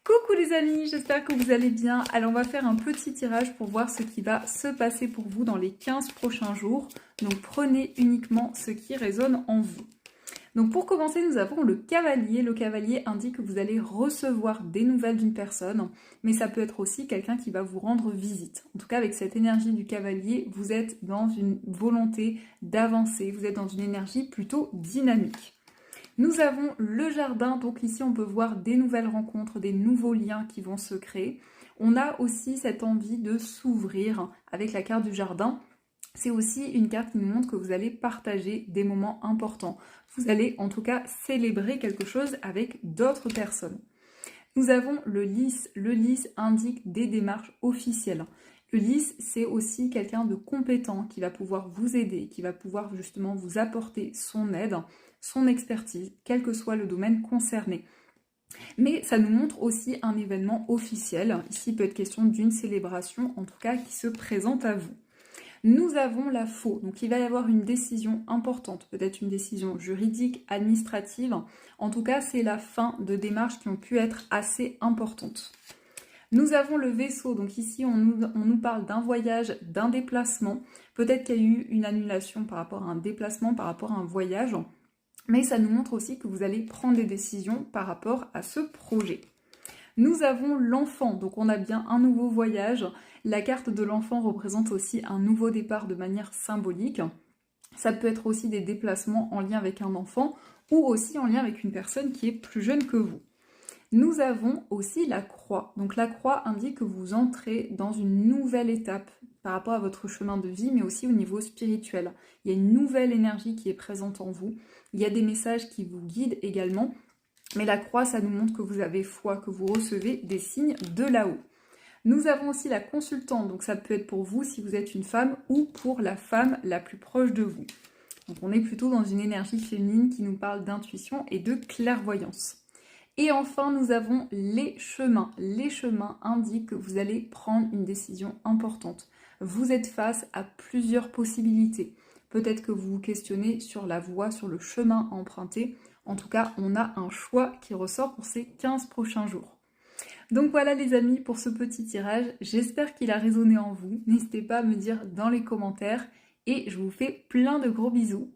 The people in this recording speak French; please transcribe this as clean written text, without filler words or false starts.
Coucou les amis, j'espère que vous allez bien. Alors on va faire un petit tirage pour voir ce qui va se passer pour vous dans les 15 prochains jours. Donc prenez uniquement ce qui résonne en vous. Donc pour commencer, nous avons le cavalier. Le cavalier indique que vous allez recevoir des nouvelles d'une personne, mais ça peut être aussi quelqu'un qui va vous rendre visite. En tout cas, avec cette énergie du cavalier, vous êtes dans une volonté d'avancer, vous êtes dans une énergie plutôt dynamique. Nous avons le jardin, donc ici on peut voir des nouvelles rencontres, des nouveaux liens qui vont se créer. On a aussi cette envie de s'ouvrir avec la carte du jardin. C'est aussi une carte qui nous montre que vous allez partager des moments importants. Vous allez en tout cas célébrer quelque chose avec d'autres personnes. Nous avons le lys. Le lys indique des démarches officielles. Le lys, c'est aussi quelqu'un de compétent qui va pouvoir vous aider, qui va pouvoir justement vous apporter son aide, son expertise, quel que soit le domaine concerné. Mais ça nous montre aussi un événement officiel. Ici, il peut être question d'une célébration, en tout cas, qui se présente à vous. Nous avons la faux, donc il va y avoir une décision importante, peut-être une décision juridique, administrative. En tout cas, c'est la fin de démarches qui ont pu être assez importantes. Nous avons le vaisseau, donc ici on nous parle d'un voyage, d'un déplacement. Peut-être qu'il y a eu une annulation par rapport à un déplacement, par rapport à un voyage. Mais ça nous montre aussi que vous allez prendre des décisions par rapport à ce projet. Nous avons l'enfant, donc on a bien un nouveau voyage. La carte de l'enfant représente aussi un nouveau départ de manière symbolique. Ça peut être aussi des déplacements en lien avec un enfant ou aussi en lien avec une personne qui est plus jeune que vous. Nous avons aussi la croix. Donc la croix indique que vous entrez dans une nouvelle étape par rapport à votre chemin de vie, mais aussi au niveau spirituel. Il y a une nouvelle énergie qui est présente en vous. Il y a des messages qui vous guident également. Mais la croix, ça nous montre que vous avez foi, que vous recevez des signes de là-haut. Nous avons aussi la consultante. Donc ça peut être pour vous si vous êtes une femme ou pour la femme la plus proche de vous. Donc on est plutôt dans une énergie féminine qui nous parle d'intuition et de clairvoyance. Et enfin, nous avons les chemins. Les chemins indiquent que vous allez prendre une décision importante. Vous êtes face à plusieurs possibilités. Peut-être que vous vous questionnez sur la voie, sur le chemin emprunté. En tout cas, on a un choix qui ressort pour ces 15 prochains jours. Donc voilà les amis pour ce petit tirage. J'espère qu'il a résonné en vous. N'hésitez pas à me dire dans les commentaires. Et je vous fais plein de gros bisous.